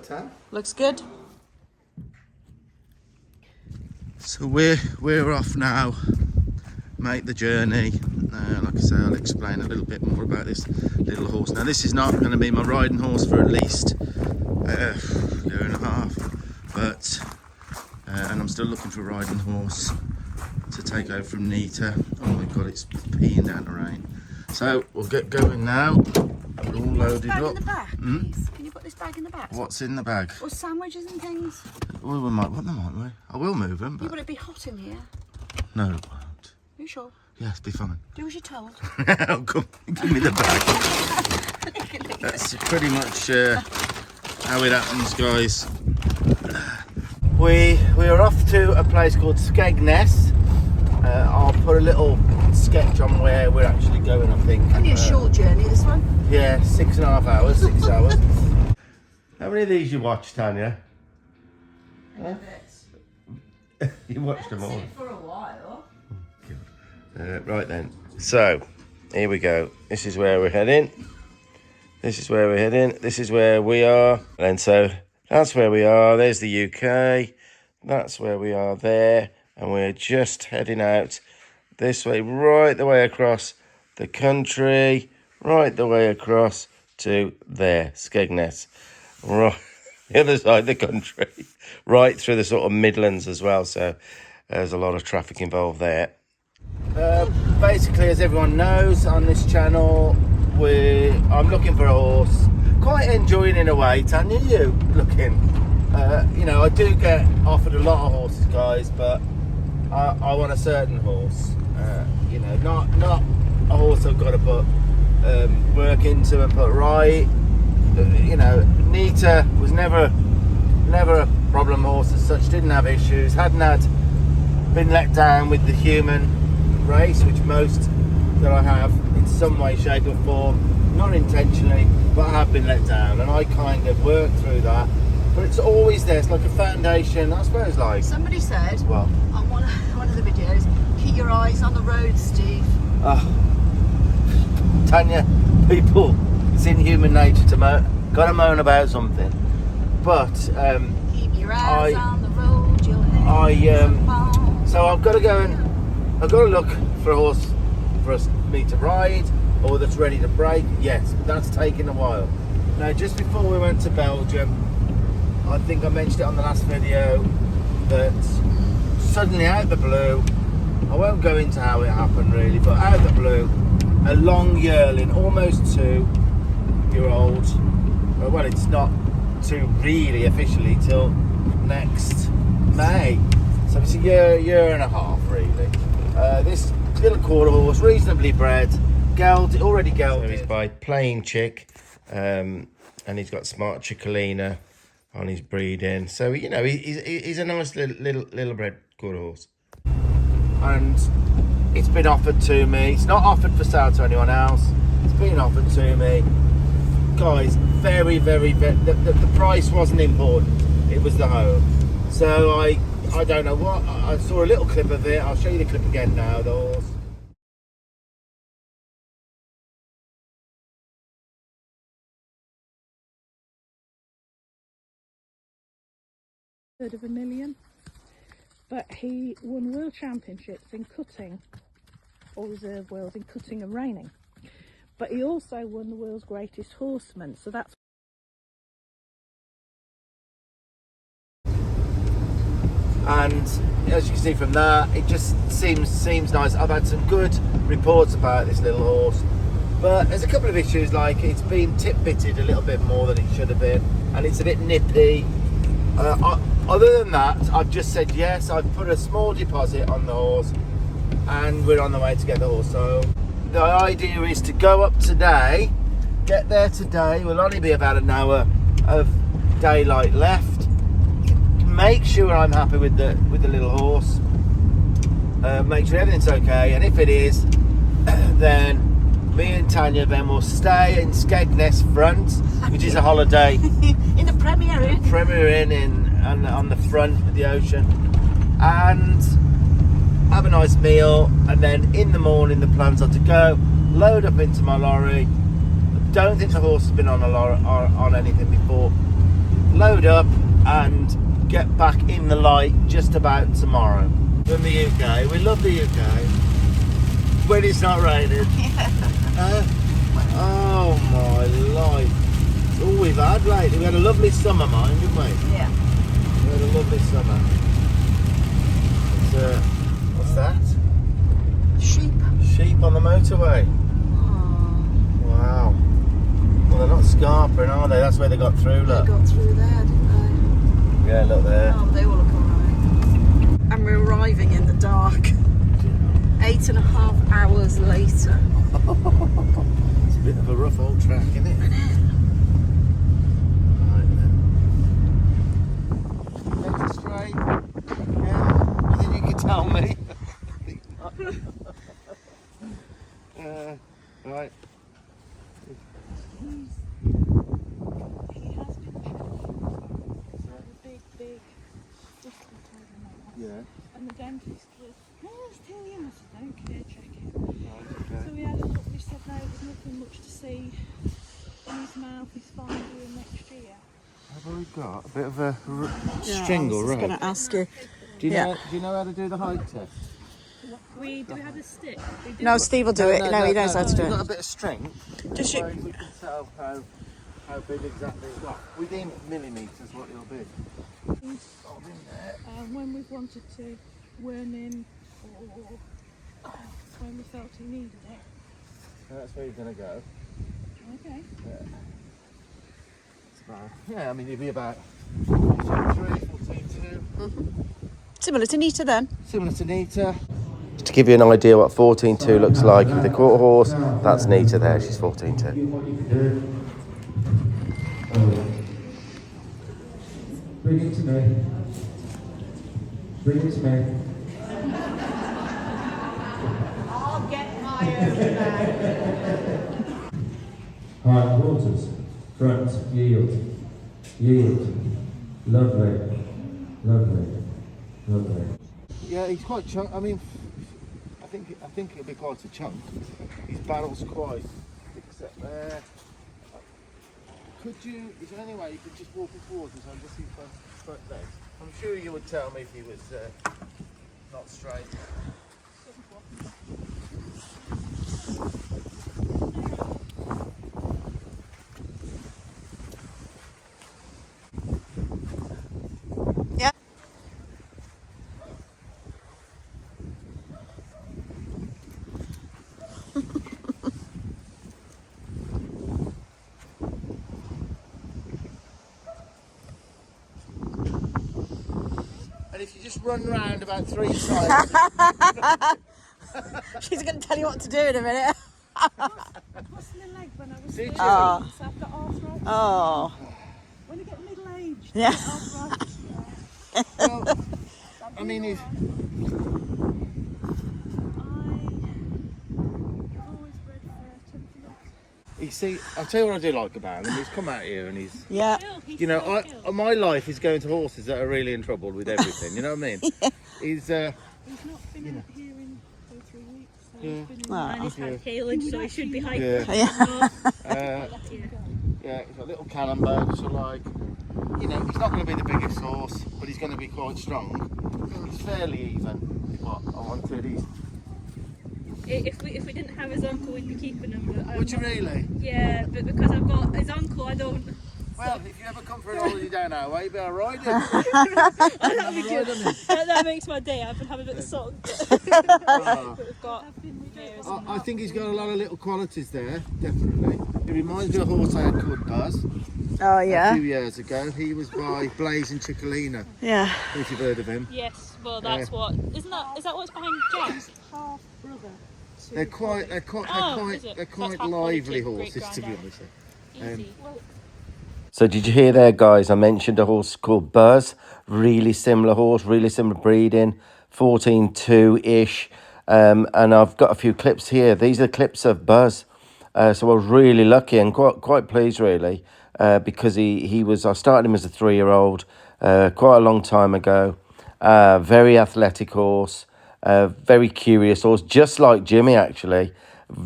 Tan? Looks good. So we're off now, make the journey. Like I say, I'll explain a little bit more about this little horse. Now this is not going to be my riding horse for at least a year and a half, but and I'm still looking for a riding horse to take over from Nita. Oh my god, it's peeing down the rain. So we'll get going now. We're all loaded up. In the back, please? Can you put this bag in the back? What's in the bag? Or sandwiches and things. Well, we might want them, might we? I will move them. But... Yeah, would it be hot in here? No, it won't. Are you sure? Yes, be fine. Do as you're told. Oh, come, give me the bag. That's pretty much how it happens, guys. We are off to a place called Skegness. I'll put a little sketch on where we're actually going, I think. Only a short journey, this one. Yeah, 6.5 hours, 6 hours. How many of these you watched, Tanya? Huh? You watched them all? For a while. Right then. So, here we go. This is where we're heading. This is where we're heading. This is where we are. And so, that's where we are. There's the UK. That's where we are there. And we're just heading out this way, right the way across the country, right the way across to there, Skegness. Right, the other side of the country, right through the sort of Midlands as well. So there's a lot of traffic involved there. Basically, as everyone knows on this channel, I'm looking for a horse. Quite enjoying in a way. Tanya, you looking? You know, I do get offered a lot of horses, guys, but I want a certain horse. You know, not a horse I've got to put work into and put right. You know, Nita was never a problem horse as such. Didn't have issues. Hadn't been let down with the human race, which most that I have in some way, shape or form, not intentionally, but I have been let down, and I kind of worked through that. But it's always there. It's like a foundation, I suppose. Like somebody said, well, on one of the videos, keep your eyes on the road, Steve. Tanya, people, it's in human nature to gotta moan about something. But keep your eyes on the road. So I've got to go and I've got to look for a horse for me to ride, or that's ready to break. Yes, but that's taking a while. Now, just before we went to Belgium, I think I mentioned it on the last video, that suddenly out of the blue, I won't go into how it happened really, but out of the blue, a long yearling, almost 2-year-old, well, it's not 2 really officially till next May, so it's a year and a half really. This little quarter horse, reasonably bred, already gelded. So he's by Plain Chick, and he's got Smart Chickalina on his breeding, so you know he's a nice little bred good horse, and it's been offered to me. It's not offered for sale to anyone else. It's been offered to me, guys. Very the price wasn't important. It was the home. So I don't know what. I saw a little clip of it. I'll show you the clip again now. The horse. Of $1 million, but he won world championships in cutting, or reserve worlds in cutting and reining, but he also won the world's greatest horseman, so that's and as you can see from that, it just seems nice. I've had some good reports about this little horse, but there's a couple of issues, like it's been tip-bitted a little bit more than it should have been, and it's a bit nippy. Other than that, I've just said yes. I've put a small deposit on the horse and we're on the way to get the horse. So the idea is to go up today, get there today. We'll only be about an hour of daylight left. Make sure I'm happy with the little horse. Make sure everything's okay, and if it is, then me and Tanya then will stay in Skegness Front, which is a holiday in the Premier Inn. On the front of the ocean, and have a nice meal, and then in the morning the plans are to go load up into my lorry. I don't think the horse has been on a lorry on anything before. load up and get back in the light just about tomorrow. In the UK, we love the UK when it's not raining. Oh my life. It's all we've had lately. We had a lovely summer, mind, didn't we? Yeah. We had a lovely summer. It's, what's that? Sheep. Sheep on the motorway. Wow. Well, they're not scarpering, are they? That's where they got through, look. They got through there, didn't they? Yeah, look there. Oh, they all look alright. And we're arriving in the dark. 8.5 hours later. It's a bit of a rough old track, isn't it? Right then. Left straight. Yeah. Nothing you can tell me. Right. He has been checked. So the big distance overnight. Yeah. And the dentist was, still you must don't care, check it. Right, okay. So we had a look, we said no, there's nothing much to see in his mouth, he's fine doing next year. Have we got a bit of a I string or was rope? going to ask you. Do you know how to do the height test? Do we have a stick? We do. No, Steve will do it. No, he knows how to do We've got a it. bit of strength. Just So we can tell how big exactly, well, within millimetres what it'll be. Hold in there. When we've wanted to worm in or when we felt he needed it. That's where you're going to go. Okay. Yeah, I mean, it'll be about 14.3, 14.2. Similar to Nita then. Similar to Nita. To give you an idea what 14.2 looks like with a quarter horse, that's Nita there, she's 14.2. Bring it to me. Bring it to me. I'll get my own now. Hard quarters. Front. Yield. Yield. Lovely. Lovely. Lovely. Yeah, he's quite chunk. I mean, I think it'll be quite a chunk. His barrel's quite except there. Could you? Is there any way you could just walk him towards us and just see front legs? I'm sure you would tell me if he was not straight. Yeah. And if you just run round about 3 times. She's going to tell you what to do in a minute. What's my leg when I was Did you? so I've got arthritis. Oh. When I get middle aged, Yeah. arthritis. Well, I mean, he's. I've always bred temperament. You see, I'll tell you what I do like about him. He's come out here and he's. Yeah. You know, my life is going to horses that are really in trouble with everything. You know what I mean? He's. He's not been out here in 2 or 3 weeks. So Yeah. he's been in Ah. and he's had haylage, so he should be hyper. Yeah. Yeah. Yeah, he's got little Cannonbone, so like, you know, he's not going to be the biggest horse, but he's going to be quite strong. He's fairly even, is what I wanted. He's. If we didn't have his uncle, we'd be keeping him. But Would you really? Yeah, but because I've got his uncle, I don't. Well, if you ever come for an holiday down our way, you better ride him. That'd be good. That makes my day. I've been having a bit of salt. But we've got years. I think he's got a lot of little qualities there, definitely. He reminds me of a horse I had called Buzz. Oh, A yeah. few years ago. He was by Blaze and Chickalina, Yeah. if you've heard of him. Yes, well that's what. Is that what's behind Jack's? Half brother. They're quite is it? they're That's quite half lively brother to horses, to be great-granddad. honest. Easy. So did you hear there, guys? I mentioned a horse called Buzz. Really similar horse, really similar breeding, 14.2-ish. And I've got a few clips here. These are clips of Buzz. So I was really lucky and quite pleased, really, because he was. I started him as a 3-year-old quite a long time ago. Very athletic horse, very curious horse, just like Jimmy, actually,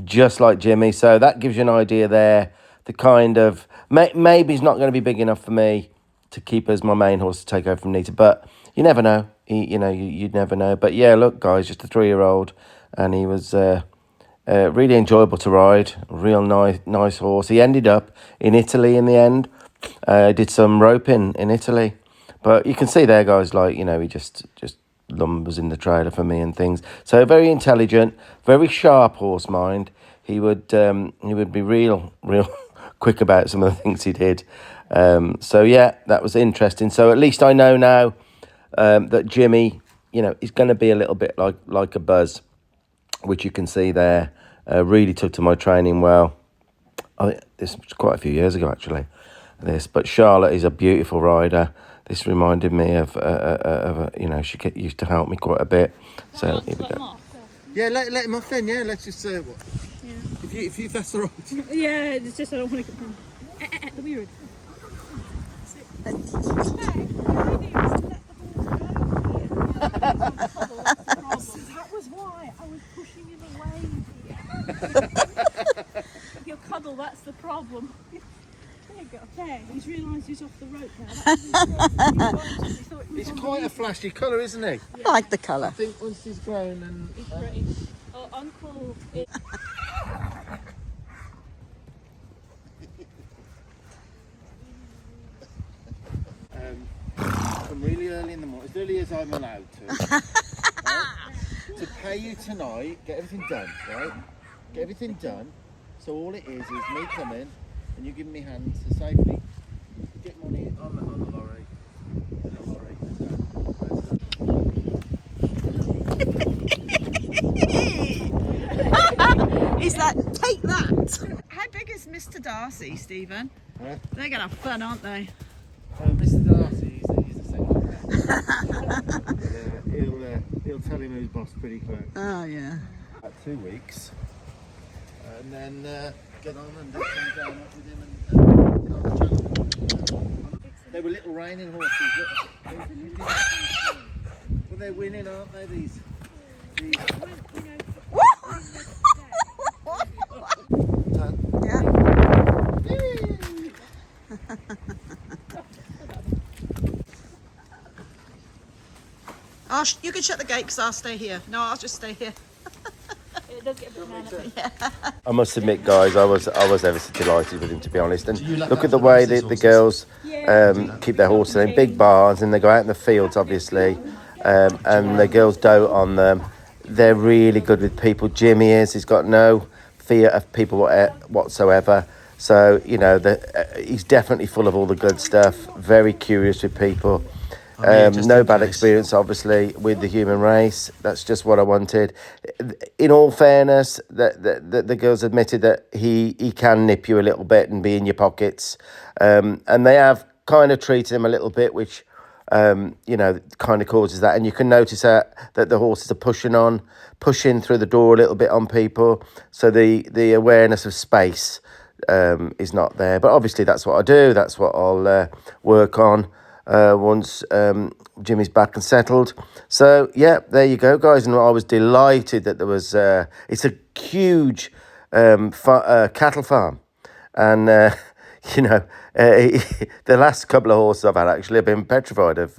just like Jimmy. So that gives you an idea there. The kind of maybe he's not going to be big enough for me to keep as my main horse to take over from Nita. But you never know. You'd never know. But yeah, look, guys, just a 3-year-old, and he was really enjoyable to ride. Real nice horse. He ended up in Italy in the end. Did some roping in Italy, but you can see there, guys, like, he just lumbers in the trailer for me and things. So very intelligent, very sharp horse mind. He would be real quick about some of the things he did. So yeah, that was interesting. So at least I know now that Jimmy, is going to be a little bit like a Buzz, which you can see there. Really took to my training well. I think this was quite a few years ago, actually. But Charlotte is a beautiful rider. This reminded me of she used to help me quite a bit. So here we go. Yeah, let him off then. Yeah, let's just if that's all right. Yeah, it's just I don't want to come the weird. That was why I was pushing him away. Your cuddle, that's the problem. There you go. There, he's realised he's off the rope now. He's quite a flashy colour, isn't he? I like the colour. I think once he's grown and... He's pretty. Oh, Uncle... Come really early in the morning, as early as I'm allowed to. Right? To pay you tonight, get everything done, right? Get everything done. So all it is me coming and you give me hands to safely get money on the lorry. Is that, take that. How big is Mr. Darcy, Stephen? Huh? They're going to have fun, aren't they? Mr. Darcy, he's a second. He'll tell him who's boss pretty quick. Oh, yeah. About 2 weeks. And then get on and do some down up with him and they were little reining horses. But they're winning, aren't they, these? Yeah. You can shut the gate because I'll stay here. No, I'll just stay here. It does get a bit manic. I must admit, guys, I was ever so delighted with him, to be honest. And look at the way the girls keep their horses in big barns, and they go out in the fields, obviously, and the girls dote on them. They're really good with people. Jimmy he's got no fear of people whatsoever. So, he's definitely full of all the good stuff, very curious with people. No bad experience, obviously, with the human race. That's just what I wanted. In all fairness, the girls admitted that he can nip you a little bit and be in your pockets. And they have kind of treated him a little bit, which, kind of causes that. And you can notice that the horses are pushing through the door a little bit on people. So the awareness of space is not there. But obviously, that's what I do. That's what I'll work on. Once Jimmy's back and settled. So yeah, there you go, guys. And I was delighted that there was it's a huge cattle farm, and the last couple of horses I've had actually have been petrified of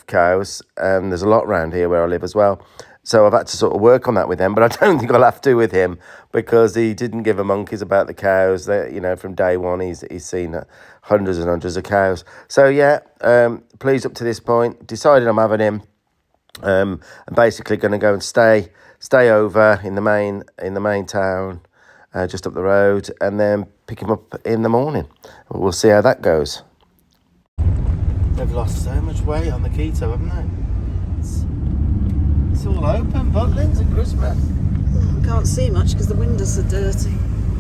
cows, and there's a lot around here where I live as well. So I've had to sort of work on that with them, but I don't think I'll have to with him because he didn't give a monkeys about the cows. That from day one he's seen hundreds and hundreds of cows. So yeah, pleased up to this point. Decided I'm having him. I'm basically going to go and stay over in the main town, just up the road, and then pick him up in the morning. We'll see how that goes. They've lost so much weight on the keto, haven't they? It's all open, Butlins at Christmas. Can't see much because the windows are dirty.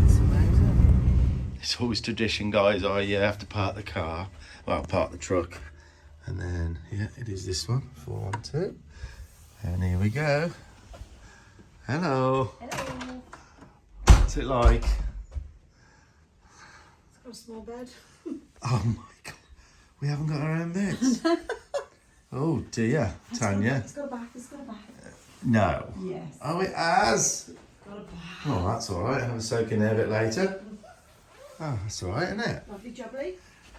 It's amazing. It's always tradition, guys. I have to park the car. Well, park the truck. And then, yeah, it is this one. 412. And here we go. Hello. Hello. What's it like? It's got a small bed. Oh my God. We haven't got our own beds. Oh dear, Tanya. It's got a back. It's got a back. No. Yes. Oh, it has. Got a back. Oh, that's all right. Have a soak in there a bit later. Oh, that's all right, isn't it? Lovely jubbly.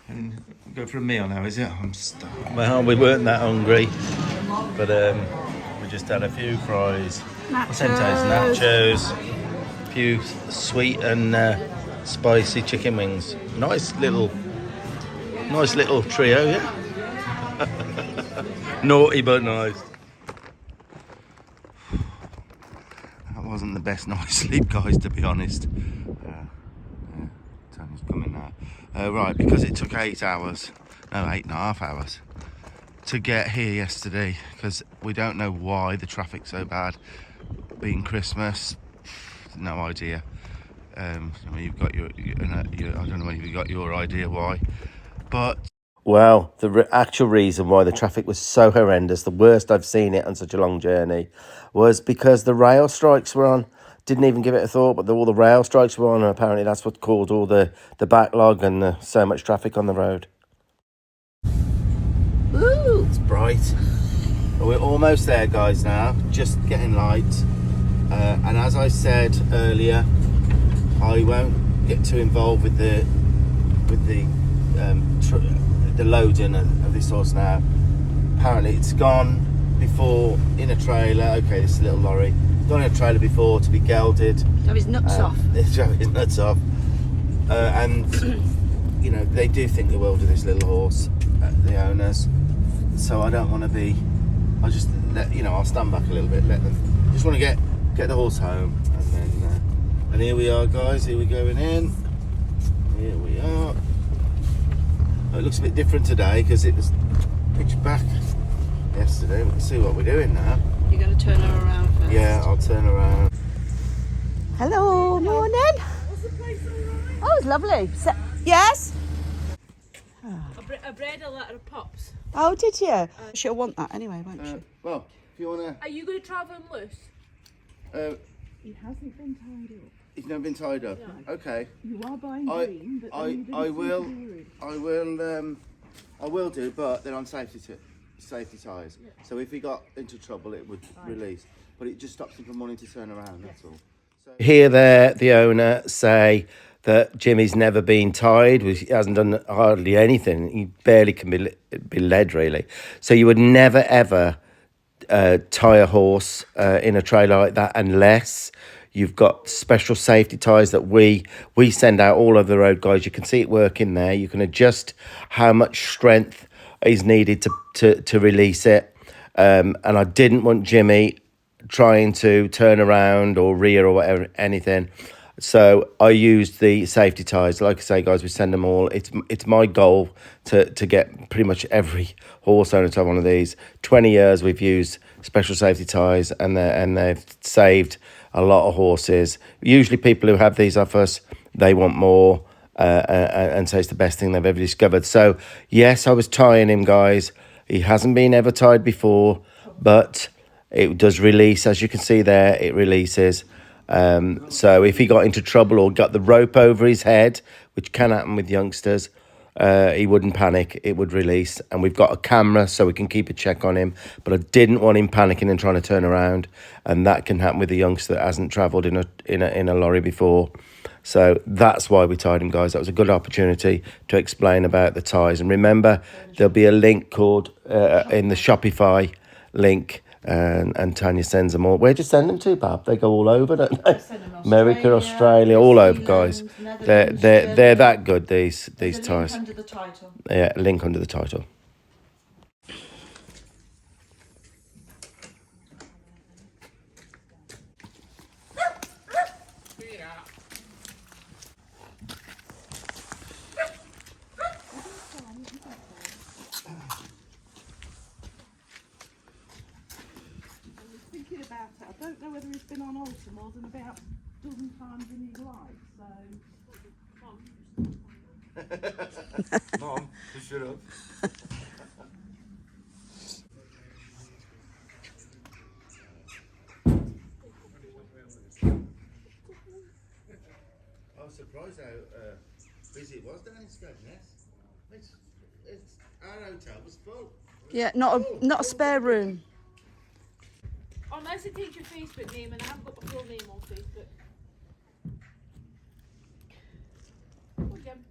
And go for a meal now, is it? I'm starving. Well, we weren't that hungry, but we just had a few fries, nachos, a few sweet and spicy chicken wings. Nice little trio, yeah. Naughty but nice. That wasn't the best night's sleep, guys, to be honest. Tony's coming now. Right, because it took 8 hours, no, 8.5 hours to get here yesterday, because we don't know why the traffic's so bad. Being Christmas, no idea. I mean, you've got your I don't know if you got your idea why, but well, the actual reason why the traffic was so horrendous, the worst I've seen it on such a long journey, was because the rail strikes were on. Didn't even give it a thought, but all the rail strikes were on, and apparently that's what caused all the backlog and so much traffic on the road. Ooh, it's bright. We're almost there, guys, now. Just getting light. And as I said earlier, I won't get too involved with the loading of this horse now. Apparently it's gone before in a trailer. Okay, this is a little lorry. Gone in a trailer before to be gelded. Have his nuts off. Have his nuts off. And you know, they do think the world of this little horse, the owners. So I don't want to be. I just let I'll stand back a little bit. Let them. Just want to get the horse home, and then. And here we are, guys. Here we're going in. Here we are. It looks a bit different today because it was pitch black yesterday. We can see what we're doing now. You're going to turn her around first. Yeah, I'll turn around. Hello, morning. Was the place alright? Oh, it's lovely. Yes? I bred a lot of pups. Oh, did you? She'll want that anyway, won't she? Well, if you want Are you going to travel him loose? to... He hasn't been tied up. He's never been tied up. No. Okay. You are buying green, but I will do, but they're on safety ties. Yeah. So if he got into trouble, it would release. But it just stops him from wanting to turn around. That's all. So hear there the owner say that Jimmy's never been tied. He hasn't done hardly anything. He barely can be led, really. So you would never ever tie a horse in a trailer like that unless you've got special safety ties that we send out all over the road, guys. You can see it working there. You can adjust how much strength is needed to release it. And I didn't want Jimmy trying to turn around or rear or whatever, anything. So I used the safety ties. Like I say, guys, we send them all. It's my goal to get pretty much every horse owner to have one of these. 20 years we've used special safety ties, and they've saved a lot of horses. Usually people who have these off us, they want more, and say it's the best thing they've ever discovered. So yes, I was tying him, guys. He hasn't been ever tied before, but it does release. As you can see there, it releases. So if he got into trouble or got the rope over his head, which can happen with youngsters, he wouldn't panic. It would release. And we've got a camera so we can keep a check on him. But I didn't want him panicking and trying to turn around. And that can happen with a youngster that hasn't travelled in a lorry before. So that's why we tied him, guys. That was a good opportunity to explain about the ties. And remember, there'll be a link called in the Shopify link. And Tanya sends them all. Where'd you send them to, Pab? They go all over, don't they? America, Australia, all over, guys. They're that good. These ties. Link under the title. Yeah, link under the title. About it. I don't know whether he's been on altar more than about a dozen times in his life, so... Mom, shut up. I was surprised how busy it was down in Skegness. Our hotel was full. Yeah, not a spare room. Unless it takes your Facebook name, and I haven't got my full name on Facebook. Oh, Jim.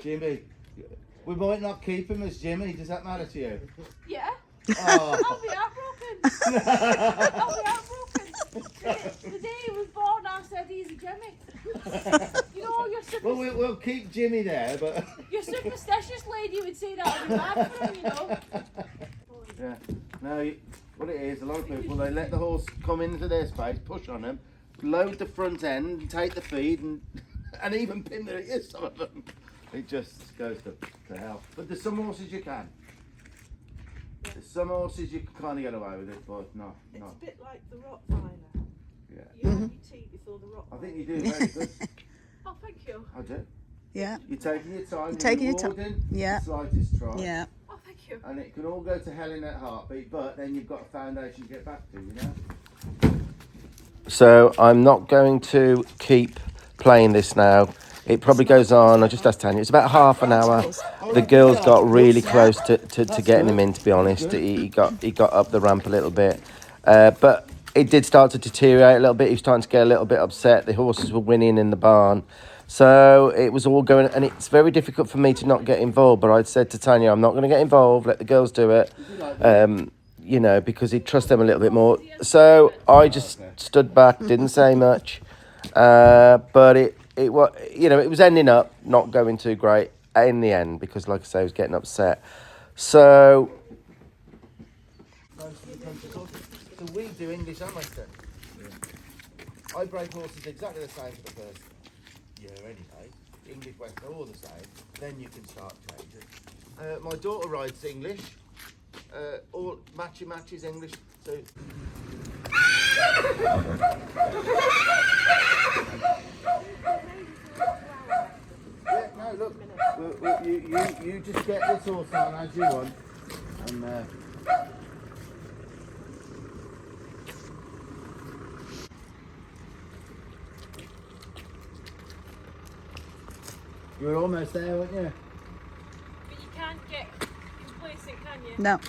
Jimmy. We might not keep him as Jimmy. Does that matter to you? Yeah. Oh. I'll be heartbroken. I'll be heartbroken. The day he was born, I said he's a Jimmy. You know, Well, we'll keep Jimmy there, but... your superstitious lady would say that would be bad for him, you know. Yeah. No, what it is, a lot of people, they let the horse come into their space, push on them, load the front end, and take the feed, and even pin their ears, some of them. It just goes to hell. But there's some horses you can. There's some horses you can kind of get away with it, but no. It's a bit like the Rottweiler. Yeah. You have your tea before the Rottweiler. I think you do very good. Oh, thank you. I do. Yeah. You're taking your time. You're taking your time. Rewarding Yeah. the slightest try. Yeah. Oh, thank you. And it can all go to hell in that heartbeat, but then you've got a foundation to get back to, you know? So I'm not going to keep playing this now. It probably goes on, I just asked Tanya, it's about half an hour. The girls got really close to getting him in, to be honest. He got up the ramp a little bit. But it did start to deteriorate a little bit. He was starting to get a little bit upset. The horses were winning in the barn. So it was all going, and it's very difficult for me to not get involved. But I said to Tanya, I'm not going to get involved, let the girls do it. You know, because he'd trust them a little bit more. So I just stood back, didn't say much. But it was, you know, it was ending up not going too great in the end because, like I say, I was getting upset. So we do English and Western. Yeah. I break horses exactly the same for the first year anyway. English, Western, all the same. Then you can start changing. My daughter rides English. All matches English. So. Yeah, no, look, you just get this horse on as you want, and you were almost there, weren't you? But you can't get complacent, can you? No.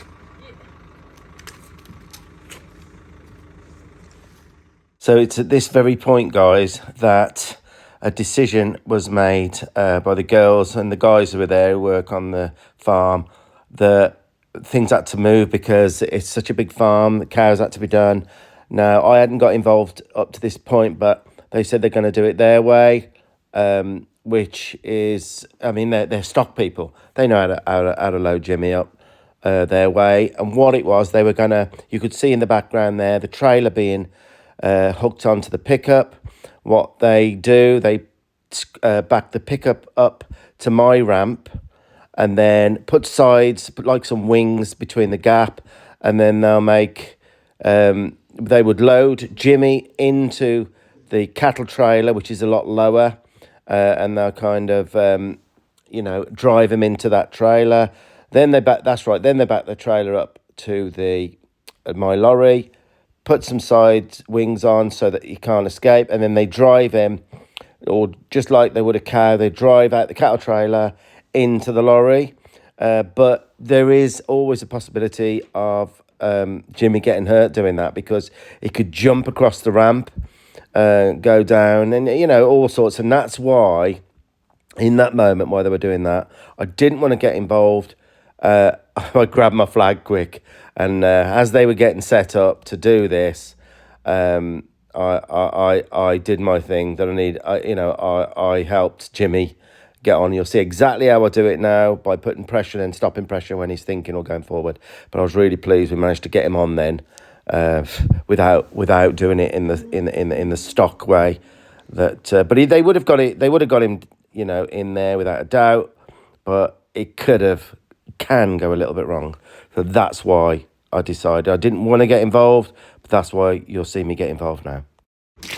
So it's at this very point, guys, that a decision was made by the girls and the guys who were there who work on the farm that things had to move because it's such a big farm, the cows had to be done. Now, I hadn't got involved up to this point, but they said they're going to do it their way, which is, I mean, they're stock people. They know how to load Jimmy up their way. And what it was, they were going to, you could see in the background there, the trailer being hooked onto the pickup. What they do, they back the pickup up to my ramp and then put like some wings between the gap, and then they'll make, they would load Jimmy into the cattle trailer, which is a lot lower, and they'll kind of, you know, drive him into that trailer. Then they back the trailer up to my lorry, put some side wings on so that he can't escape, and then they drive him, or just like they would a cow, they drive out the cattle trailer into the lorry. But there is always a possibility of Jimmy getting hurt doing that, because he could jump across the ramp, go down, and, you know, all sorts. And that's why, in that moment, while they were doing that, I didn't want to get involved. I grabbed my flag quick, and as they were getting set up to do this, I did my thing that I need. I helped Jimmy get on. You'll see exactly how I do it now, by putting pressure and stopping pressure when he's thinking or going forward. But I was really pleased we managed to get him on then, without doing it in the stock way. That, but they would have got it. They would have got him, you know, in there without a doubt. But it can go a little bit wrong. So that's why I decided I didn't want to get involved, but that's why you'll see me get involved now. We've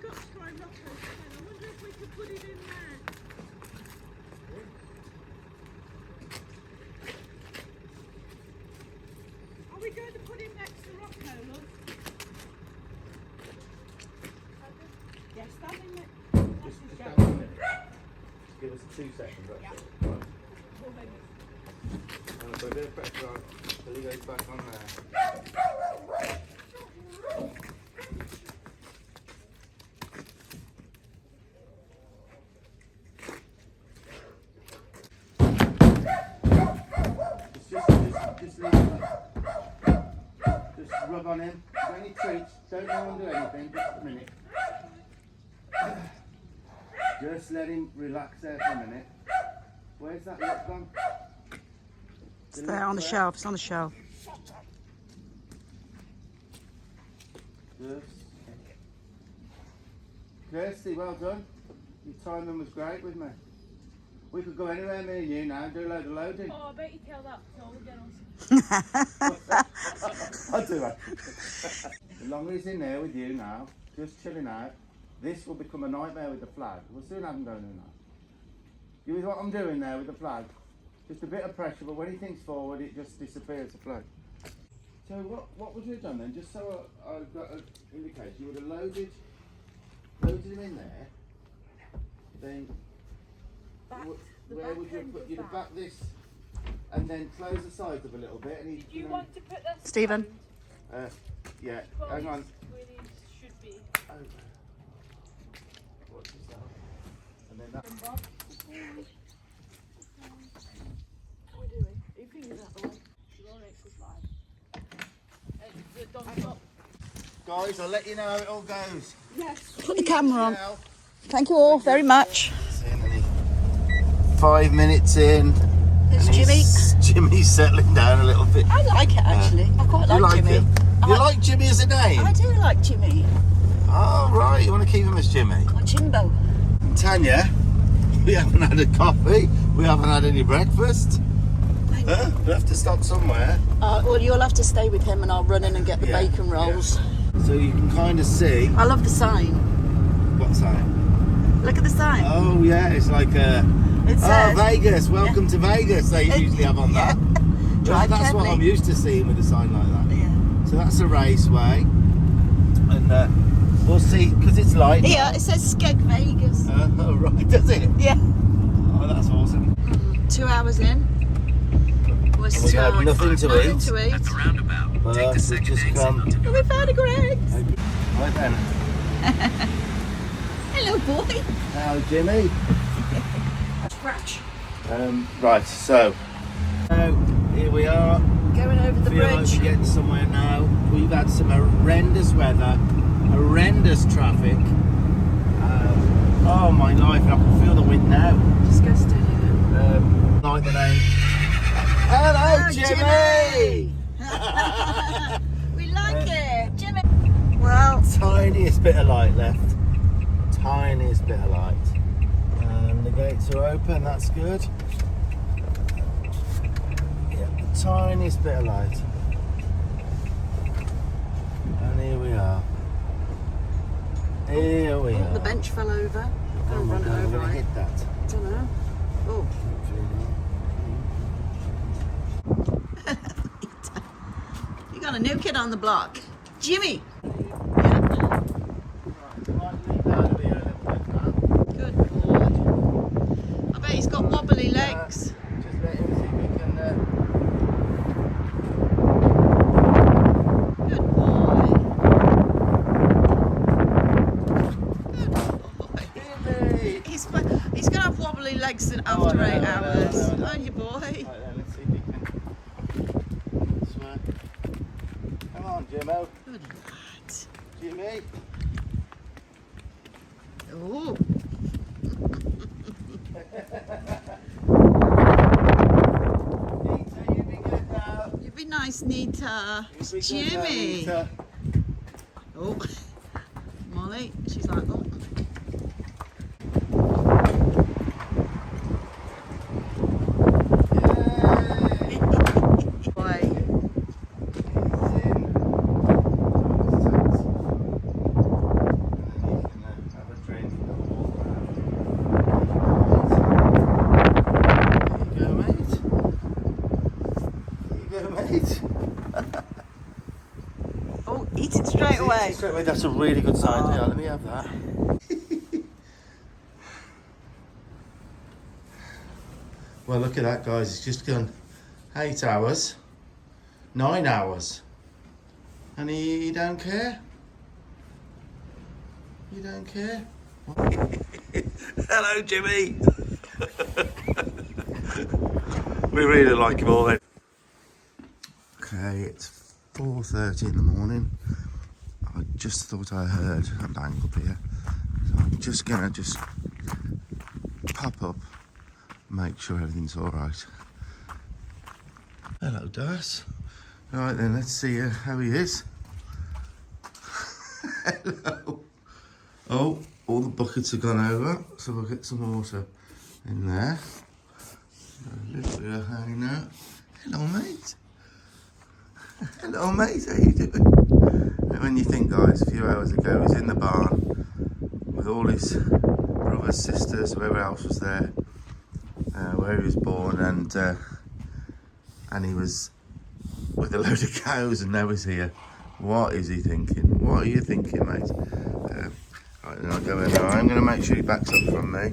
got to try Rocco's pen. I wonder if we could put it in there. Are we going to put him next to Rocco, love? Yes, stand in there. Give us 2 seconds. That's it. Right. I'm gonna put a bit of pressure on until he goes back on there. Just leave it. Just rub on him. Don't need treats. Don't go and do anything. Just a minute. Just let him relax there for a minute. Where's that look gone? It's there on the shelf. It's on the shelf. Just. Kirsty, well done. Your timing was great with me. We could go anywhere, me and you now, do a load of loading. Oh, I bet you tell that to all the girls. I'll do that. As long as he's in there with you now, just chilling out, this will become a nightmare with the flag. We'll soon have him going in now. You with what I'm doing there with the flag? Just a bit of pressure, but when he thinks forward, it just disappears, the flag. So what would you have done then? Just so I've got an indication, you would have loaded him in there, then where would you put, you'd have back this and then close the sides up a little bit and Do you want to put this Stephen. yeah, well, hang on. where it should be. What's this now? And then that. Bob. What are we doing? Are your fingers out the way? She's all right, she's live. Don't stop. Guys, I'll let you know how it all goes. Yes. Put the camera on. Now, Thank you all very much. 5 minutes in. There's and Jimmy. Jimmy's settling down a little bit. I like it actually. I quite You like Jimmy. him? You like Jimmy as a name? I do like Jimmy. Oh, right. You want to keep him as Jimmy? Or Jimbo. Tanya, we haven't had a coffee. We haven't had any breakfast. Huh? We'll have to stop somewhere. Well, you'll have to stay with him and I'll run in and get the Yeah, bacon rolls. So you can kind of see. I love the sign. What sign? Look at the sign. Oh, yeah. It's like a. It says, Vegas. Welcome to Vegas. They usually have on that. Drive That's what carefully. I'm used to seeing with a sign like that. Yeah. So that's a raceway. And we'll see, because it's light. Here, it says Skeg Vegas. Oh, right. Does it? Yeah. Oh, that's awesome. 2 hours in. We're And we've had nothing to eat. Nothing to eat. At the roundabout, But take the we've second just exit come. onto Oh, we found a Greg's. Right then. Hello, boy. Now, Jimmy. Scratch. Right, so here we are. Going over the Feel like bridge. we're getting somewhere now. We've had some horrendous weather, horrendous traffic. Oh my life, I can feel the wind now. Disgusting, Like the name. Hello, Jimmy! We like it, Jimmy. Well, Tiniest bit of light left. Tiniest bit of light. And the gates are open, that's good. Yep, the tiniest bit of light. And here we are. Here we are. the bench fell over. Oh Don't my run it God, I'm over, going to right? hit that. Don't know. Oh. You got a new kid on the block. Jimmy. Good boy. I bet he's got wobbly legs. Just let him see if we can. Good boy. Good boy. Jimmy! He's going to have wobbly legs after Oh, I know, 8 I know, hours. I know. Aren't you, boy? Right then, let's see if we can. Swear. Come on, Jimmo. Good lad. Jimmy. Oh. Nita, you be good now. You be nice, Nita. You be good now, Jimmy. Nita. Oh. Molly, she's like, oh. Boy. Oh, eat it straight away. That's a really good sign. Yeah, let me have that. Well, look at that, guys. It's just gone 8 hours, 9 hours, and he don't care. You don't care. Hello, Jimmy. We really like him all then. Okay, it's 4:30 in the morning. I just thought I heard a bang up here, so I'm just gonna pop up, make sure everything's all right. Hello, Das. Right then, let's see how he is. Hello. Oh, all the buckets have gone over, so we'll get some water in there. A little bit of hanging out. Hello, mate. Hello, mate. How you doing? When you think, guys, a few hours ago, he's in the barn with all his brothers, sisters, whoever else was there, where he was born, and he was with a load of cows, and now he's here. What is he thinking? What are you thinking, mate? Right, then I'll go in there. I'm going to make sure he backs up from me.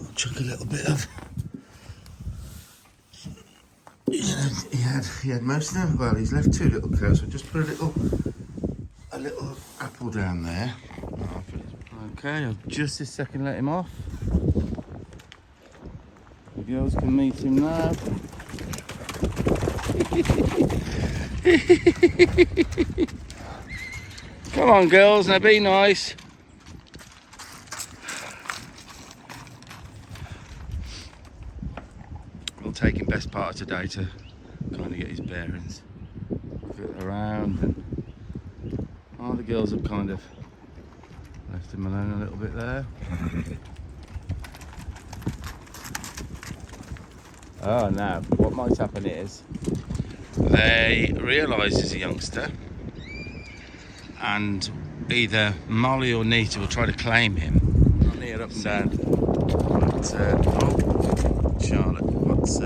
I'll chuck a little bit of. He had most of them. Well, he's left 2 little cows, so just put a little apple down there. Okay, I'll just this second let him off. The girls can meet him now. Come on, girls, now be nice. We'll take him best part of today to kind of get his bearings. Fit around. And all the girls have kind of left him alone a little bit there. Oh, now, what might happen is they realise he's a youngster, and either Molly or Nita will try to claim him. Not near up and down. But, Charlotte, what's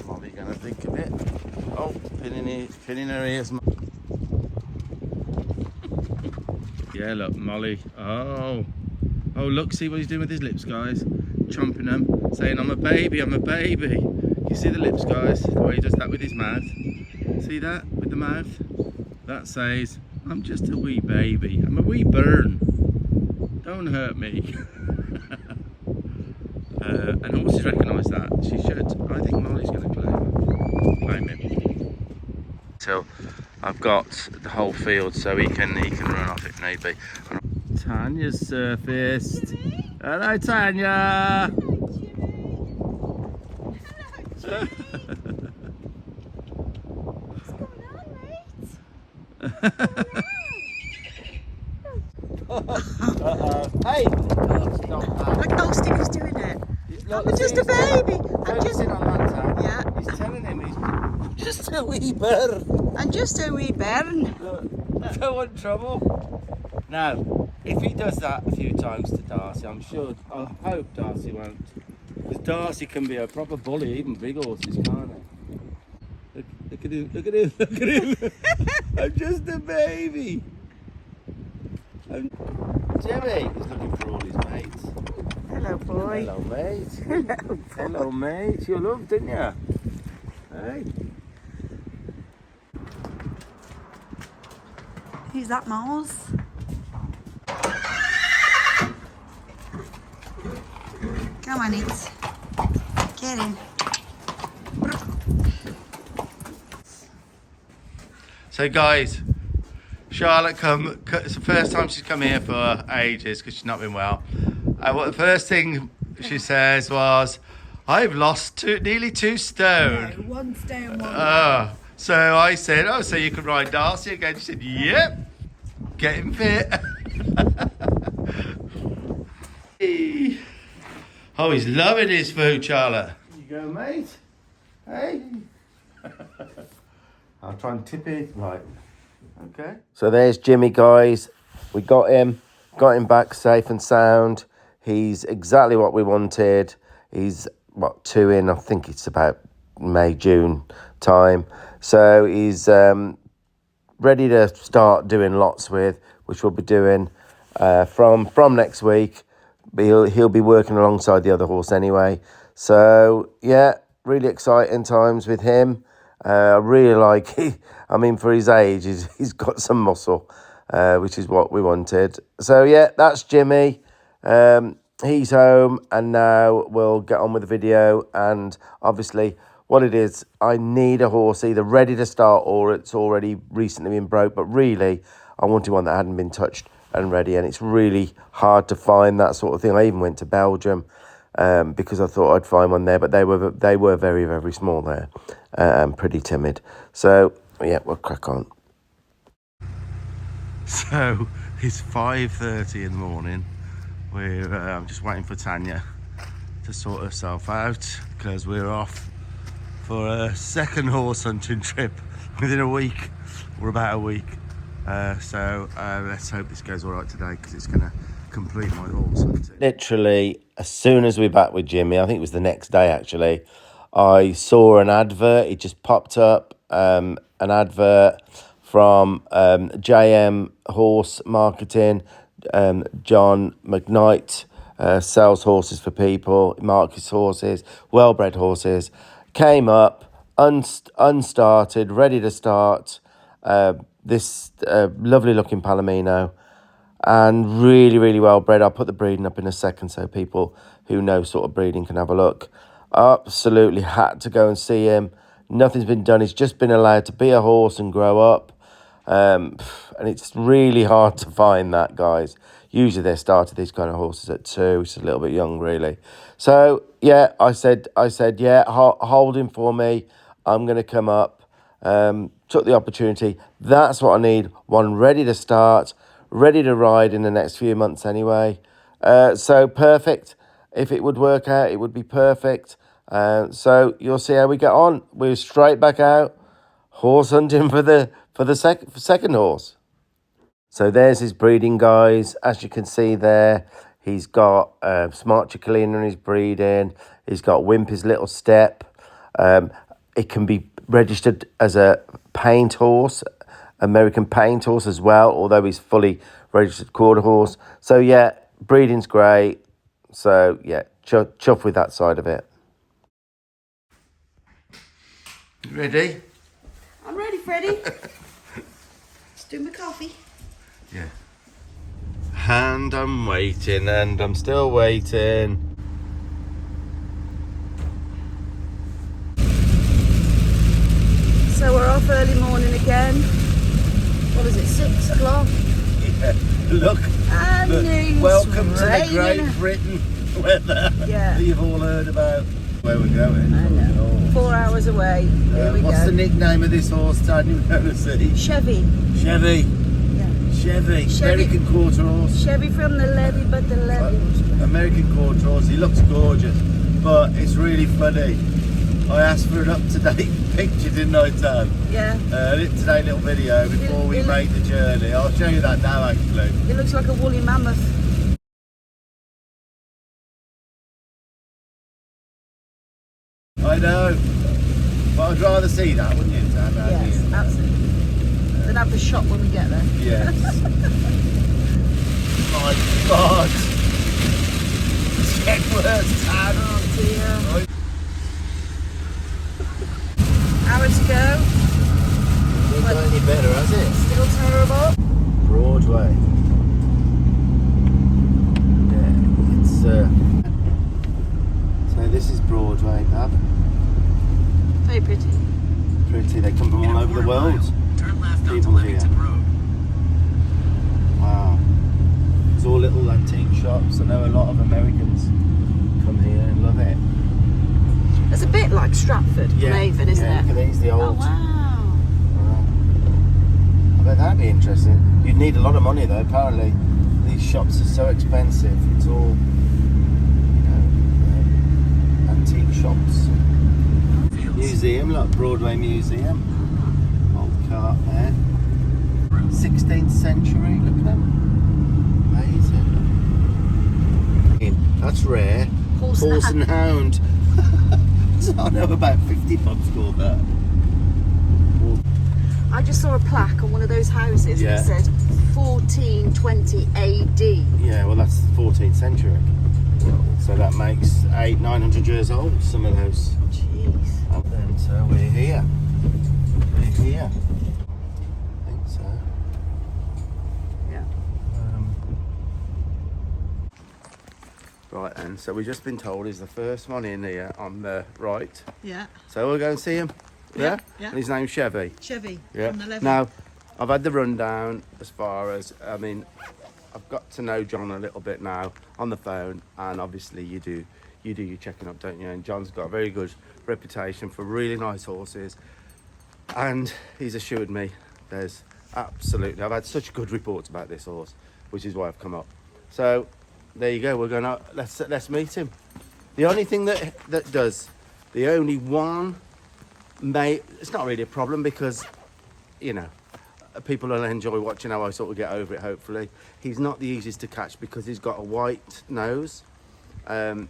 Molly going to think of it? Oh, pinning her ears. Yeah, look, Molly. Oh, look, see what he's doing with his lips, guys. Chomping them, saying, I'm a baby, I'm a baby. You see the lips, guys? The way he does that with his mouth. See that with the mouth? That says, I'm just a wee baby. I'm a wee burn. Don't hurt me. And horses recognise that. She should. I think Molly's going to claim him. So I've got the whole field, so he can run off if need be. Tanya's surfaced. Hello, Tanya. Hey! Look how Sticker's doing it. I'm just a baby. I'm just. Yeah. He's telling him he's just a wee bird. I'm just a wee bairn. Look, don't want trouble. Now, if he does that a few times to Darcy, I hope Darcy won't. Because Darcy can be a proper bully, even big horses, can't he? Look at him, look at him, look at him. I'm just a baby. Jimmy is looking for all his mates. Hello, boy. Hello, mate. Hello, mate. You loved, didn't you? Hey. Who's that, Mars? Come on, it. Get in. So, guys, Charlotte it's the first time she's come here for ages because she's not been well. The first thing she says was, I've lost nearly 2 stone. No, 1 stone, 1 So I said, so you can ride Darcy again? She said, yep, getting fit. Oh, he's loving his food, Charlotte. Here you go, mate. Hey. I'll try and tip it. Right. Okay. So there's Jimmy, guys. We got him back safe and sound. He's exactly what we wanted. He's, 2 in? I think it's about May, June time. So he's ready to start doing lots with, which we'll be doing from next week. but he'll be working alongside the other horse anyway. So yeah, really exciting times with him. I really like. I mean, for his age, he's got some muscle, which is what we wanted. So yeah, that's Jimmy. He's home, and now we'll get on with the video. And obviously, what it is, I need a horse either ready to start or it's already recently been broke. But really, I wanted one that hadn't been touched and ready. And it's really hard to find that sort of thing. I even went to Belgium because I thought I'd find one there, but they were very, very small there and pretty timid. So yeah, we'll crack on. So it's 5:30 in the morning. I'm just waiting for Tanya to sort herself out because we're off for a second horse hunting trip within a week, or about a week. So let's hope this goes all right today because it's going to complete my horse hunting. Literally, as soon as we're back with Jimmy, I think it was the next day actually, I saw an advert. It just popped up, an advert from JM Horse Marketing. John McKnight sells horses for people, markets horses, well-bred horses. Came up, unstarted, ready to start. This lovely-looking Palomino, and really, really well-bred. I'll put the breeding up in a second so people who know sort of breeding can have a look. Absolutely had to go and see him. Nothing's been done. He's just been allowed to be a horse and grow up. And it's really hard to find that, guys. Usually they started these kind of horses at 2, which is a little bit young, really. So yeah, I said, yeah, hold him for me. I'm going to come up. Took the opportunity. That's what I need. One ready to start, ready to ride in the next few months anyway. So perfect. If it would work out, it would be perfect. So you'll see how we get on. We're straight back out horse hunting for the second horse. So there's his breeding, guys. As you can see there, he's got Smart Chicolina in his breeding. He's got Wimpy's Little Step. It can be registered as a paint horse, American paint horse as well, although he's fully registered quarter horse. So yeah, breeding's great. So yeah, chuff with that side of it. Ready? I'm ready, Freddie. Let's do my coffee. Yeah. And I'm waiting, and I'm still waiting. So we're off early morning again. What is it, 6 o'clock? Yeah, look. And it's welcome to the raining. Great Britain weather Yeah. that you've all heard about. Where we're going. I know. 4 hours away. Here we what's go. the nickname of this horse, Tanya, we're going to see? Chevy. Chevy. Yeah. Chevy. Chevy. American quarter horse. Chevy from the levee, but the levee was dry. American quarter horse. He looks gorgeous, but it's really funny. I asked for an up-to-date picture, didn't I, Tan? Yeah. Today little video before we make the journey. I'll show you that now, actually. It looks like a woolly mammoth. I know, but I'd rather see that, wouldn't you, Tan? Yes, absolutely. Then have the shot when we get there. Yes. My God. It's getting worse, Tan. Oh dear. Hour to go. It's not any better, has it? Still terrible. Broadway. Yeah, it's so this is Broadway, Pab. Very pretty. Pretty. They come from all over the world. People here. Wow. It's all little antique shops. I know a lot of Americans come here and love it. It's a bit like Stratford, Avon, isn't it? Look at these, the Oh old. wow. I bet that'd be interesting. You'd need a lot of money though. Apparently, these shops are so expensive. It's all, antique shops. Museum, like Broadway Museum. Old cart there. 16th century. Look at them. Amazing. That's rare. Horse and hound. So I know about 50 pubs called that. I just saw a plaque on one of those houses Yeah. that said 1420 AD. Yeah, well that's 14th century. So that makes 800-900 years old, some of those. Jeez. And so we're here. We're here. I think so. Yeah. Right then, so we've just been told he's the first one in here on the right. Yeah. So we'll go and see him. Yeah, yeah. And his name's Chevy. Chevy. Yeah. From the levy. Now, I've had the rundown as far as, I mean, I've got to know John a little bit now on the phone, and obviously you do your checking up, don't you? And John's got a very good reputation for really nice horses, and he's assured me there's absolutely, I've had such good reports about this horse, which is why I've come up. So there you go. We're gonna let's meet him. The only thing that does, the only one, it's not really a problem because, you know, people will enjoy watching how I sort of get over it, hopefully. He's not the easiest to catch because he's got a white nose. And,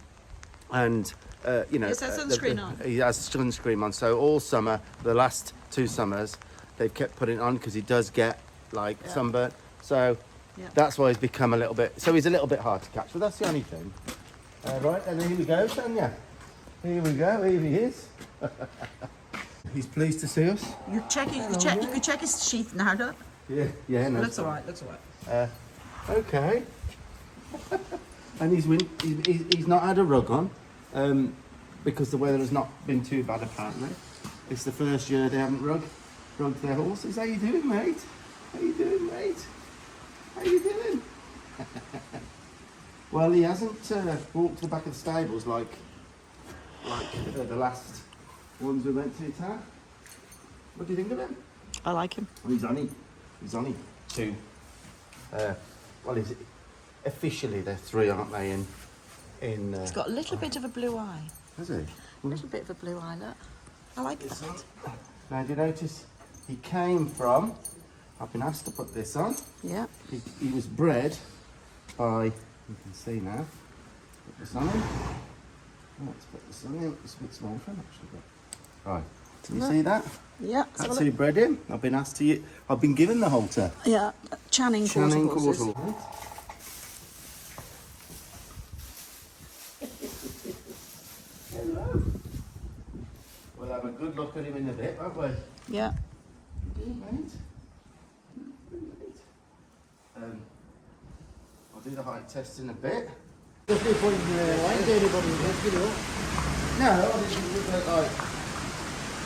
you know... Is that sunscreen on? He has sunscreen on. So all summer, the last 2 summers, they've kept putting it on because he does get, like, sunburn. So that's why he's become a little bit... So he's a little bit hard to catch, but that's the only thing. Right, and here we go, Tanya. Here we go, here he is. He's pleased to see us. You could check his sheath now, look. Yeah, no. Looks alright, looks alright. Okay. And he's not had a rug on, because the weather has not been too bad apparently. It's the first year they haven't rugged their horses. How you doing, mate? How you doing, mate? How you doing? Well, he hasn't walked to the back of the stables like the last ones we went to, Tam. What do you think of him? I like him. Well, he's only 2. Well, officially they're 3, aren't they? He's got a little bit of a blue eye. Has he? A little bit of a blue eye, look. I like This that. on. Now, do you notice he came from? I've been asked to put this on. Yeah. He was bred by. You can see now. Put this on him. Let's put this on him. It's a bit small for him actually. But... Right. Can you see that? Yeah. That's who bred him. I've been asked to. I've been given the halter. Yeah. Channing quarter horses. Hello. We'll have a good look at him in a bit, won't we? Yeah. Good mate. I'll do the height test in a bit. No, I didn't look like,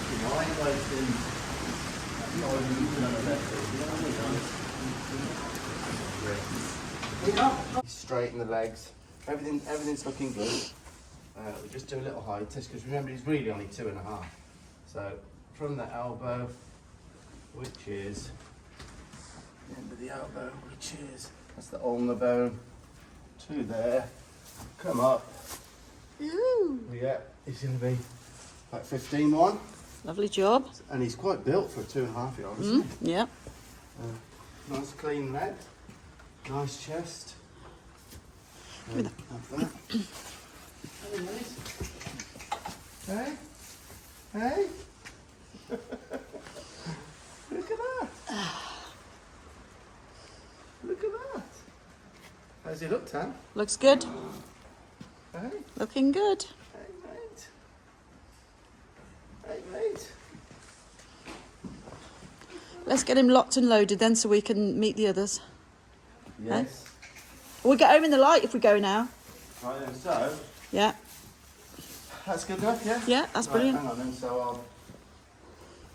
you know, I ain't wasting, not even looking at the left, you know what I mean? Straighten the legs, everything's looking good. We'll just do a little height test because remember he's really only 2.5. So from the elbow, which is the end of the elbow, which is, that's the ulnar bone, to there, come up. Ooh. Yeah, he's going to be like 15-1. Lovely job. And he's quite built for a 2.5-year-old, isn't he? Yeah. Nice clean leg, nice chest. Give me that. Have that. Hey, hey. Look at that. Look at that. How's he look, Tam? Looks good. Hey, Looking good. hey, mate. Hey, mate. Let's get him locked and loaded then so we can meet the others. Yes. We'll get home in the light if we go now. Right then, so Yeah. that's good enough, yeah? Yeah, that's Right, brilliant. hang on then, so I'll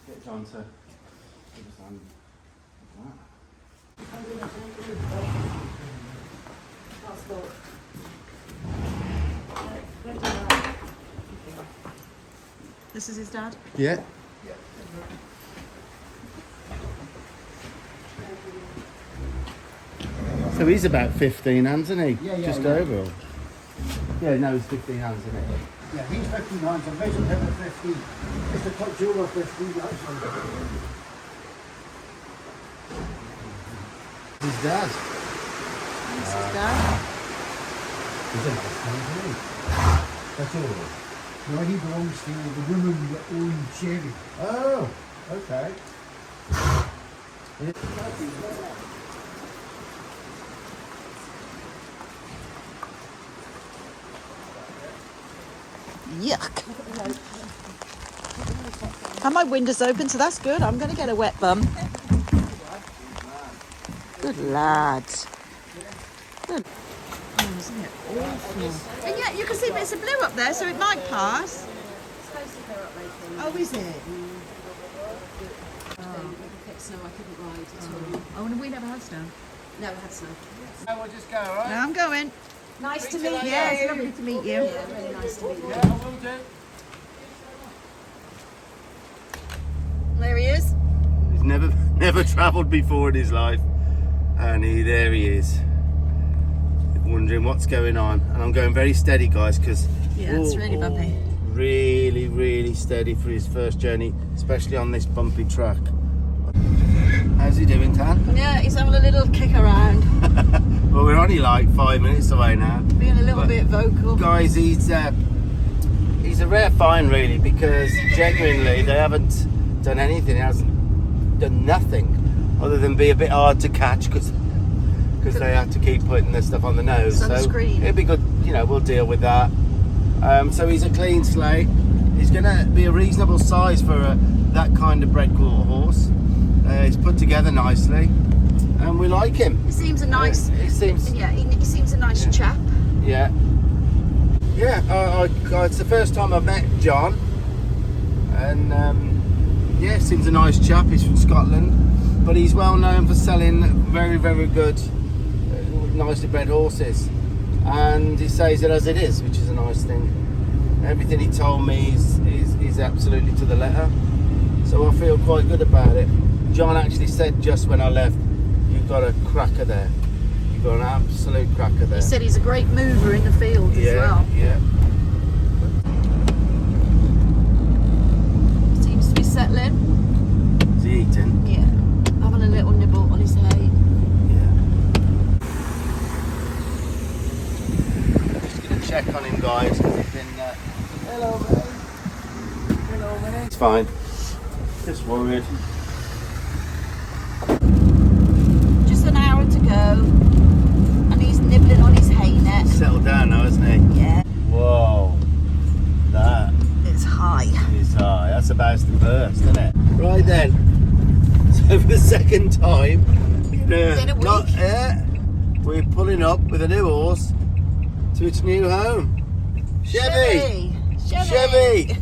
get John to give us hand This is his dad? Yeah. So he's about 15 hands, isn't he? Yeah, Just yeah. over. Yeah, no, he's 15 hands, isn't he? Yeah, he's 15 hands, I measured him at 15. It's a touch over 15, actually. His dad. This is his dad. He's a nice man, isn't he? That's all. No, he belongs to the woman that owned Chevy. Oh, okay. Yuck. And my window's open, so that's good. I'm going to get a wet bum. Good lad. Good. Oh, isn't it awful? And yet you can see bits of blue up there, so it might pass. Oh, is it? Snow, I couldn't ride at all. Oh, and we never had snow. Never had snow. We'll just go, all right? No, I'm going. Nice to meet you. Yeah, it's lovely to meet you. Yeah, really nice to meet you. Yeah, I will do. There he is. He's never travelled before in his life, and there he is, wondering what's going on. And I'm going very steady, guys, because Yeah, it's really bumpy. really steady for his first journey, especially on this bumpy track. How's he doing, Tan? Yeah, he's having a little kick around, Well, we're only like 5 minutes away now. being a little bit vocal. Guys, he's a rare find, really, because genuinely they haven't done anything. He hasn't done nothing other than be a bit hard to catch because they have to keep putting this stuff on the nose. Sunscreen. So it'd be good, we'll deal with that. So he's a clean slate. He's going to be a reasonable size for that kind of bred quarter horse. He's put together nicely, and we like him. He seems a nice. He seems. Yeah, he seems a nice chap. Yeah. It's the first time I've met John, and seems a nice chap. He's from Scotland, but he's well known for selling very good, nicely bred horses, and he says it as it is, which is a nice thing. Everything he told me is absolutely to the letter, so I feel quite good about it. John actually said just when I left, "You've got a cracker there. You've got an absolute cracker there." He said he's a great mover in the field as well. Yeah. Seems to be settling. Is he eating? Yeah, having a little nibble on his hay. Yeah. Just gonna check on him, guys, because he's been. Hello, mate. Hello, mate. It's fine. Just worried. Just an hour to go, and he's nibbling on his hay net. Settled down now, hasn't he? Yeah, Whoa. That it's high. is high. That's about to burst, isn't it? Right then. So for the second time Within a week. we're pulling up with a new horse to its new home. Chevy! Chevy!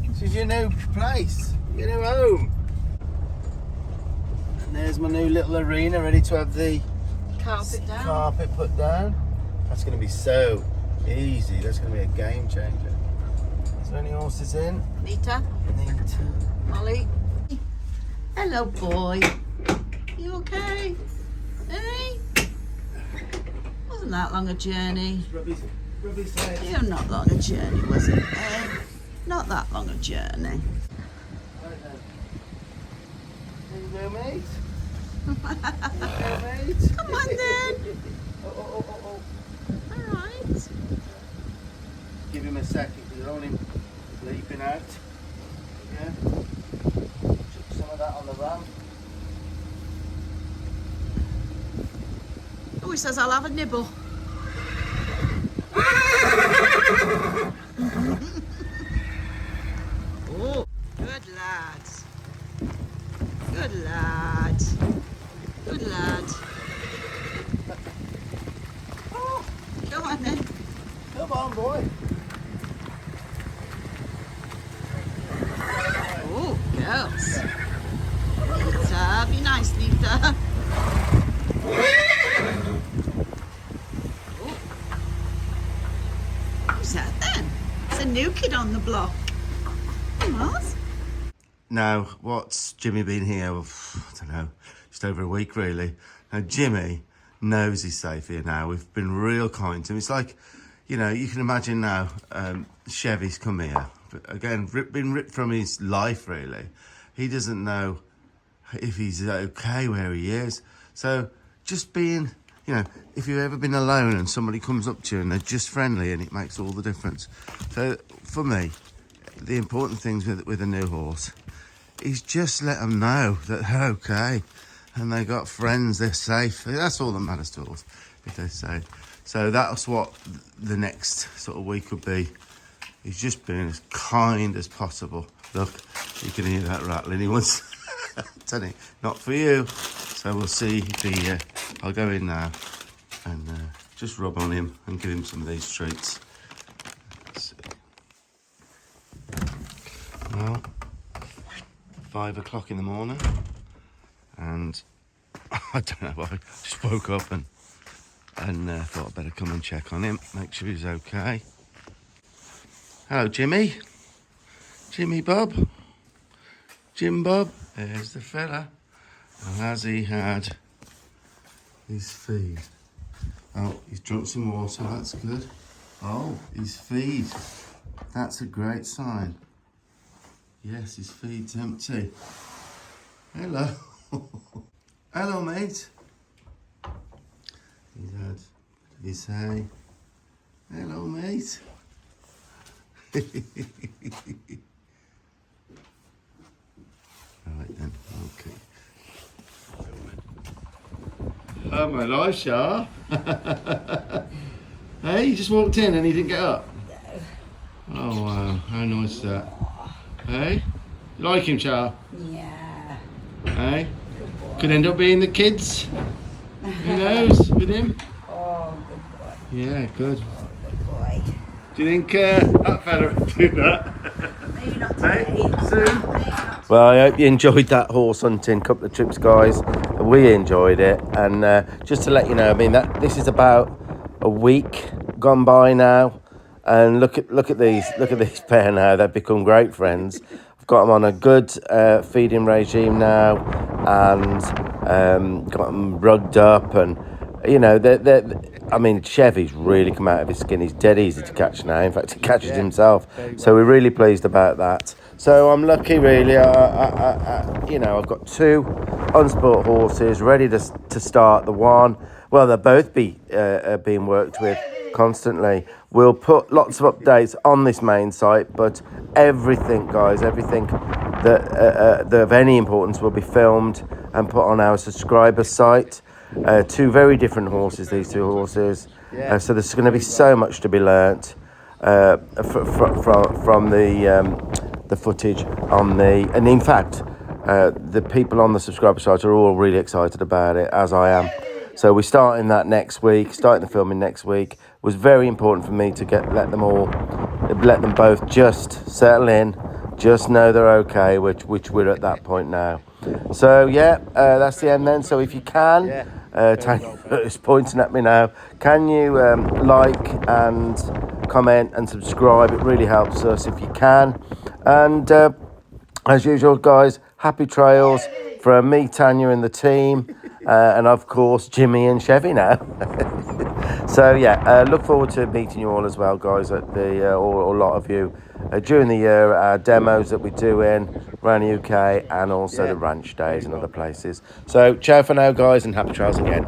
This is your new place, your new home. And there's my new little arena ready to have the Carpet down. carpet put down. That's going to be so easy. That's going to be a game changer. Is there any horses in? Nita, Neat. Molly. Hello, boy. You okay? Hey? Wasn't that long a journey? Rub his head. Yeah, not long a journey, was it? Eh? Not that long a journey. Right then. There you go, mate. There you go, mate. Come on then. Oh. All right. Give him a second because I don't want him leaping out. Yeah. Chuck some of that on the ramp. Oh, he says I'll have a nibble. Oh, good lad. Good lad. Good lad. Oh, go on then. Come on, boy. Oh, girls. Nita, be nice, Nita. Oh. Who's that then? It's a new kid on the block. What? Now, what's Jimmy been here? Well, I don't know, just over a week really. Now, Jimmy knows he's safe here now. We've been real kind to him. It's like, you can imagine now, Chevy's come here. But again, been ripped from his life really. He doesn't know if he's okay where he is. So just being, if you've ever been alone and somebody comes up to you and they're just friendly, and it makes all the difference. So for me, the important things with a new horse is just let them know that they're okay and they got friends, they're safe. That's all that matters to us, if they're safe. So that's what the next sort of week would be He's just been as kind as possible. Look, you can hear that rattling. He wants, telling you, not for you. So we'll see if he, I'll go in now and just rub on him and give him some of these treats. Let's see. Well, 5 o'clock in the morning, and I don't know, I just woke up and thought I'd better come and check on him, make sure he's okay. Hello, Jimmy. Jimmy Bob. Jim Bob. There's the fella. And has he had his feed? Oh, he's drunk some water, that's good. Oh, his feed. That's a great sign. Yes, his feed's empty. Hello. Hello, mate. He's had, did he say? Hello, mate. Right then, okay. Oh, my life, Shah. Hey, you just walked in and he didn't get up? No. Oh, wow, how nice is that? Hey, you like him, Shah? Yeah. Hey, could end up being the kids. Who knows with him? Oh, good boy. Yeah, good. Good boy. Do you think that fella would do that? Maybe not Hey, today. soon. Well, I hope you enjoyed that horse hunting couple of trips, guys. We enjoyed it, and just to let you know, I mean this is about a week gone by now, and look at these pair now. They've become great friends. I've got them on a good feeding regime now, and got them rugged up, and you know I mean, Chevy's really come out of his skin. He's dead easy to catch now. In fact, he catches himself. So we're really pleased about that. So I'm lucky, really. You know, I've got 2 unsport horses ready to start the one. Well, they'll both be being worked with constantly. We'll put lots of updates on this main site, but everything, guys, everything that of any importance will be filmed and put on our subscriber site. 2 very different horses, these 2 horses. So there's going to be so much to be learnt from the footage on the... And in fact, the people on the subscriber site are all really excited about it, as I am. So we're starting that next week, starting the filming next week. It was very important for me to let them both just settle in, just know they're okay, which we're at that point now. So yeah, that's the end then. So if you can, Tanya is pointing at me now, can you like and comment and subscribe? It really helps us if you can. And as usual, guys, happy trails from me, Tanya, and the team, and of course Jimmy and Chevy now. So yeah, look forward to meeting you all as well, guys, at the or a lot of you during the year, our demos that we do in around the UK, and also the ranch days and other places. So ciao for now, guys, and happy trails again.